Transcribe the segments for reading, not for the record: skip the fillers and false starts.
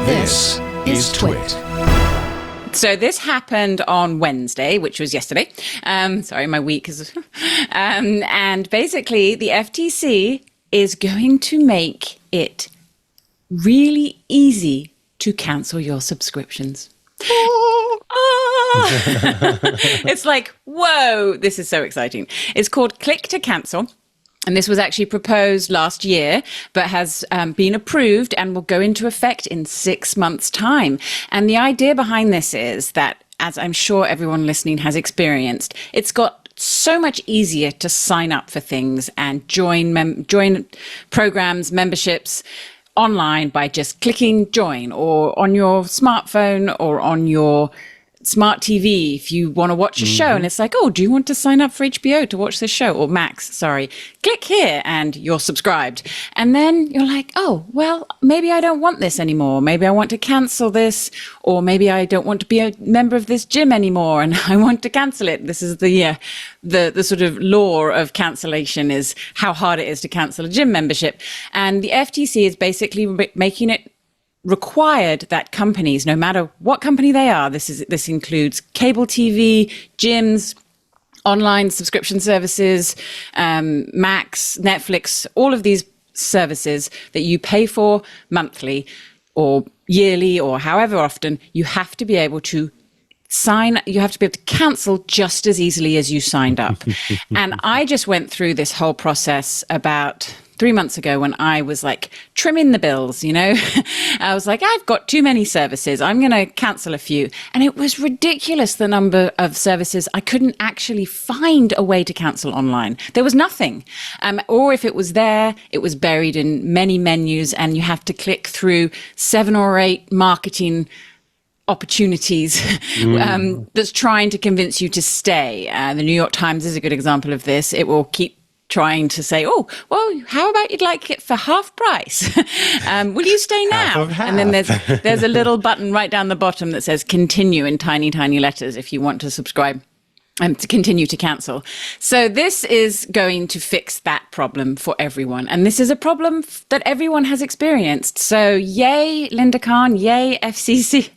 This is TWiT. So this happened on Wednesday, which was yesterday. Sorry, my week is... and basically, the FTC is going to make it really easy to cancel your subscriptions. It's like, whoa, this is so exciting. It's called ClicktoCancel. And this was actually proposed last year, but has been approved and will go into effect in 6 months' time. And the idea behind this is that, as I'm sure everyone listening has experienced, it's got so much easier to sign up for things and join programs, memberships online by just clicking join, or on your smartphone or on your smart TV if you want to watch a show and it's like, oh, do you want to sign up for HBO to watch this show? Or Max, sorry. Click here and you're subscribed. And then you're like, oh, well, maybe I don't want this anymore. Maybe I want to cancel this, or maybe I don't want to be a member of this gym anymore and I want to cancel it. This is the sort of law of cancellation, is how hard it is to cancel a gym membership. And the FTC is basically making it required that companies, no matter what company they are, this includes cable TV, gyms, online subscription services, Max, Netflix, all of these services that you pay for monthly or yearly or however often, you have to be able to cancel just as easily as you signed up. And I just went through this whole process about 3 months ago when I was like trimming the bills, you know. I was like, I've got too many services, I'm going to cancel a few. And it was ridiculous, the number of services. I couldn't actually find a way to cancel online. There was nothing. Or if it was there, it was buried in many menus and you have to click through 7 or 8 marketing opportunities that's trying to convince you to stay. The New York Times is a good example of this. It will keep trying to say, oh, well, how about you'd like it for half price? Will you stay now? And then there's a little button right down the bottom that says continue in tiny, tiny letters if you want to subscribe and to continue to cancel. So this is going to fix that problem for everyone. And this is a problem that everyone has experienced. So yay, Linda Khan, yay, FTC.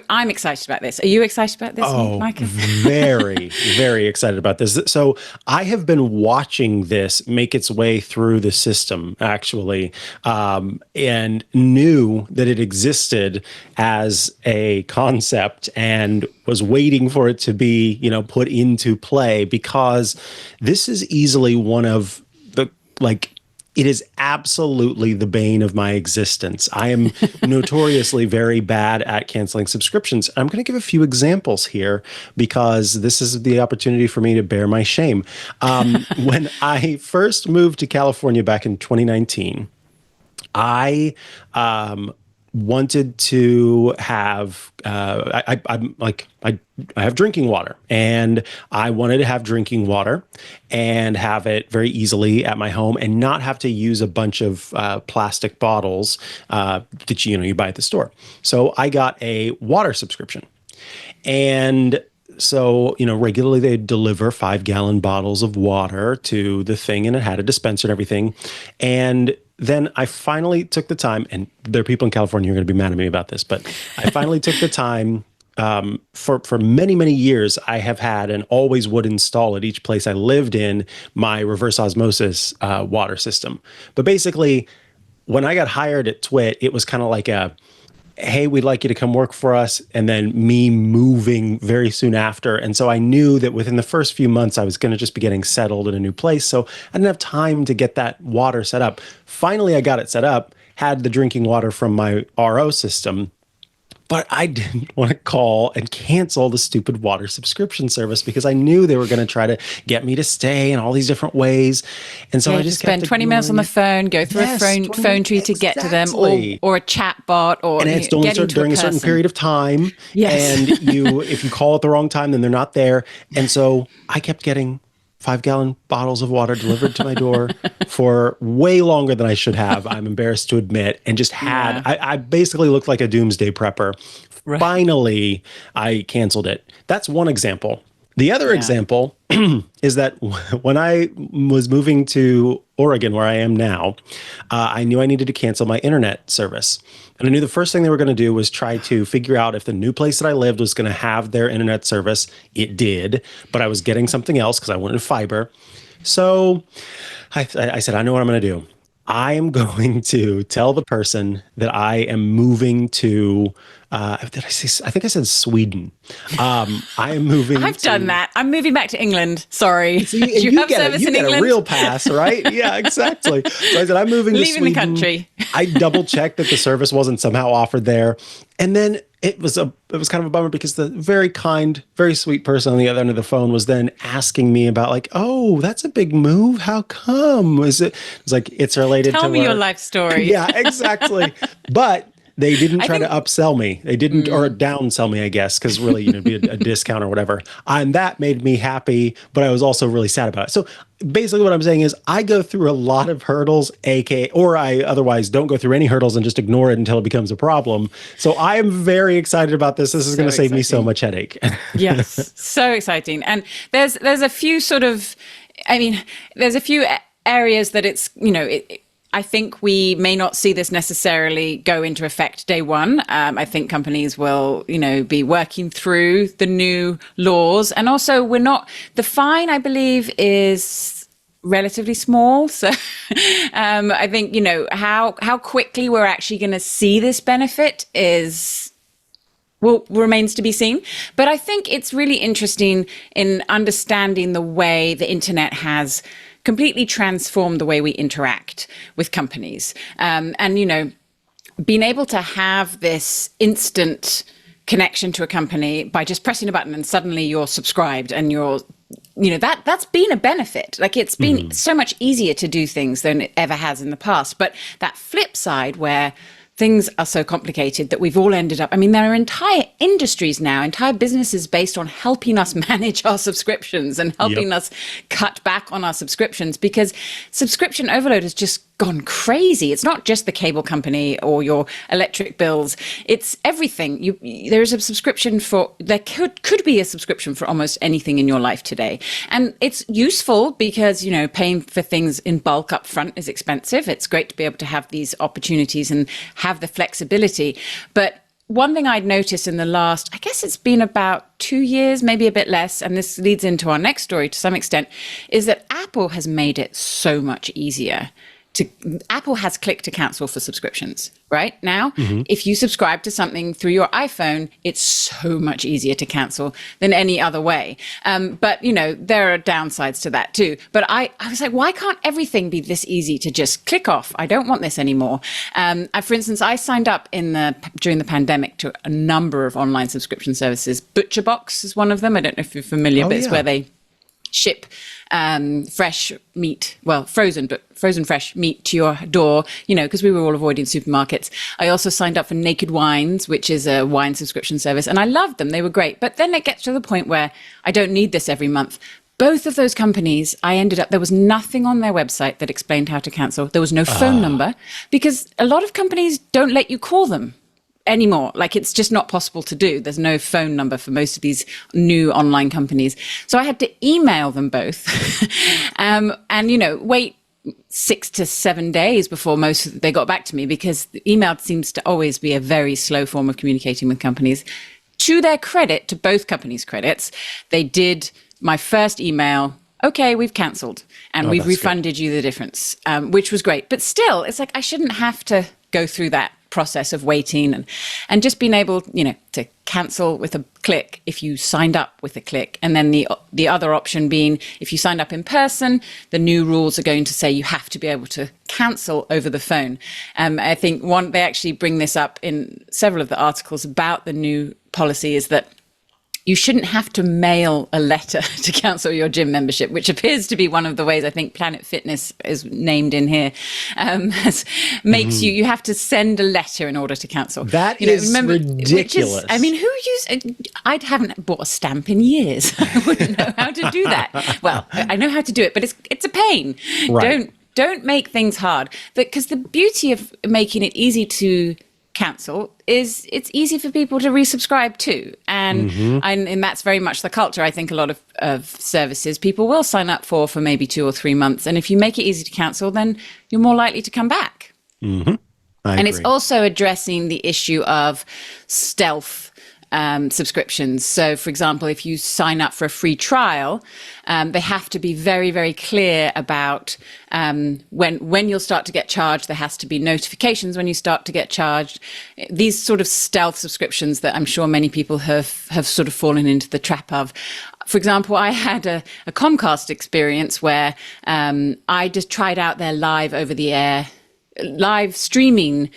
I'm excited about this. Are you excited about this, Mikah? Very, very excited about this. So I have been watching this make its way through the system, actually, and knew that it existed as a concept and was waiting for it to be, put into play, because this is easily one of the, it is absolutely the bane of my existence. I am notoriously very bad at canceling subscriptions. I'm going to give a few examples here because this is the opportunity for me to bear my shame. When I first moved to California back in 2019, I wanted to have I have drinking water, and I wanted to have drinking water and have it very easily at my home and not have to use a bunch of plastic bottles that you buy at the store. So I got a water subscription, and so, regularly they'd deliver 5-gallon bottles of water to the thing, and it had a dispenser and everything. And then I finally took the time, and there are people in California who are going to be mad at me about this, but I finally took the time. For many, many years, I have had and always would install at each place I lived in my reverse osmosis water system. But basically, when I got hired at TWiT, it was kind of like a, hey, we'd like you to come work for us, and then me moving very soon after. And so I knew that within the first few months, I was going to just be getting settled in a new place. So I didn't have time to get that water set up. Finally, I got it set up, had the drinking water from my RO system, but I didn't want to call and cancel the stupid water subscription service because I knew they were going to try to get me to stay in all these different ways. And so I just spend 20 minutes on the phone, go through a phone tree to get to them, or a chat bot, or and it's during a certain period of time. Yes. And if you call at the wrong time, then they're not there. And so I kept getting 5-gallon bottles of water delivered to my door for way longer than I should have, I'm embarrassed to admit, and just had, I basically looked like a doomsday prepper. Right. Finally, I canceled it. That's one example. The other example is that when I was moving to Oregon, where I am now, I knew I needed to cancel my internet service. And I knew the first thing they were going to do was try to figure out if the new place that I lived was going to have their internet service. It did, but I was getting something else because I wanted fiber. So I said, I know what I'm going to do. I am going to tell the person that I am moving to, did I say, I think I said Sweden. I am moving. I've done that. I'm moving back to England. Sorry. See, Do you have service in England? You get a real pass, right? Yeah, exactly. So I said, I'm moving to Sweden. Leaving the country. I double checked that the service wasn't somehow offered there. And then it was kind of a bummer because the very kind, very sweet person on the other end of the phone was then asking me about like, oh, that's a big move. How come? It's like, it's related to Tell me your life story. Yeah, exactly. But they didn't try to upsell me. They didn't, or downsell me, I guess, because really, it'd be a discount or whatever. And that made me happy, but I was also really sad about it. So basically what I'm saying is I go through a lot of hurdles, or I otherwise don't go through any hurdles and just ignore it until it becomes a problem. So I am very excited about this. This is going to save me so much headache. Yes, so exciting. And there's a few there's a few areas that it's, I think we may not see this necessarily go into effect day one. I think companies will, be working through the new laws. And also the fine, I believe, is relatively small. So I think, how quickly we're actually going to see this benefit remains to be seen. But I think it's really interesting in understanding the way the internet has completely transformed the way we interact with companies. And, being able to have this instant connection to a company by just pressing a button and suddenly you're subscribed and that's been a benefit. Like it's been so much easier to do things than it ever has in the past. But that flip side where things are so complicated that we've all ended up, there are entire industries now, entire businesses based on helping us manage our subscriptions and helping us cut back on our subscriptions because subscription overload has just gone crazy. It's not just the cable company or your electric bills. It's everything. There is a subscription there could be a subscription for almost anything in your life today. And it's useful because, paying for things in bulk up front is expensive. It's great to be able to have these opportunities and have the flexibility. But one thing I'd noticed in the last, I guess it's been about 2 years, maybe a bit less, and this leads into our next story to some extent, is that Apple has made it so much easier. Apple has ClicktoCancel for subscriptions right now. If you subscribe to something through your iPhone, it's so much easier to cancel than any other way. But, there are downsides to that too. But I was like, why can't everything be this easy to just click off? I don't want this anymore. For instance, I signed up during the pandemic to a number of online subscription services. ButcherBox is one of them. I don't know if you're familiar, but it's where they ship fresh meat, frozen fresh meat to your door, because we were all avoiding supermarkets. I also signed up for Naked Wines, which is a wine subscription service, and I loved them. They were great. But then it gets to the point where I don't need this every month. Both of those companies, there was nothing on their website that explained how to cancel. There was no phone number because a lot of companies don't let you call them anymore. Like it's just not possible to do. There's no phone number for most of these new online companies. So I had to email them both and, wait 6 to 7 days before they got back to me because email seems to always be a very slow form of communicating with companies. To their credit, to both companies' credits, they did my first email. Okay, we've cancelled and we've refunded you the difference, which was great. But still, it's like I shouldn't have to go through that process of waiting and just being able, to cancel with a click if you signed up with a click. And then the other option being if you signed up in person, the new rules are going to say you have to be able to cancel over the phone. I think they actually bring this up in several of the articles about the new policy is that you shouldn't have to mail a letter to cancel your gym membership, which appears to be one of the ways I think Planet Fitness is named in here, makes you have to send a letter in order to cancel. That is ridiculous. I haven't bought a stamp in years. I wouldn't know how to do that. Well, I know how to do it, but it's a pain. Right. Don't make things hard. Because the beauty of making it easy to cancel is it's easy for people to resubscribe to. And that's very much the culture. I think a lot of services people will sign up for maybe 2 or 3 months. And if you make it easy to cancel, then you're more likely to come back. And it's also addressing the issue of stealth subscriptions. So, for example, if you sign up for a free trial, they have to be very, very clear about when you'll start to get charged. There has to be notifications when you start to get charged. These sort of stealth subscriptions that I'm sure many people have sort of fallen into the trap of. For example, I had a Comcast experience where I just tried out their live over-the-air, live streaming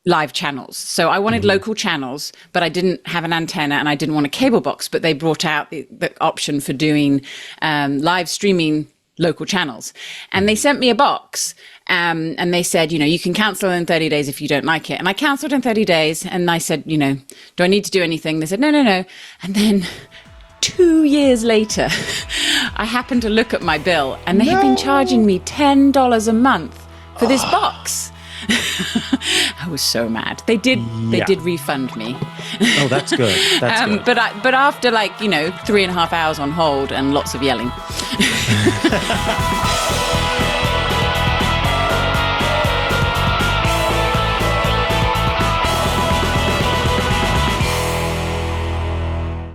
live channels. So I wanted local channels, but I didn't have an antenna and I didn't want a cable box, but they brought out the option for doing live streaming local channels. And they sent me a box and they said, you can cancel in 30 days if you don't like it. And I canceled in 30 days and I said, do I need to do anything? They said, no. And then 2 years later, I happened to look at my bill and they had been charging me $10 a month for this box. I was so mad. They did refund me. Oh, that's good. That's good. But after 3.5 hours on hold and lots of yelling.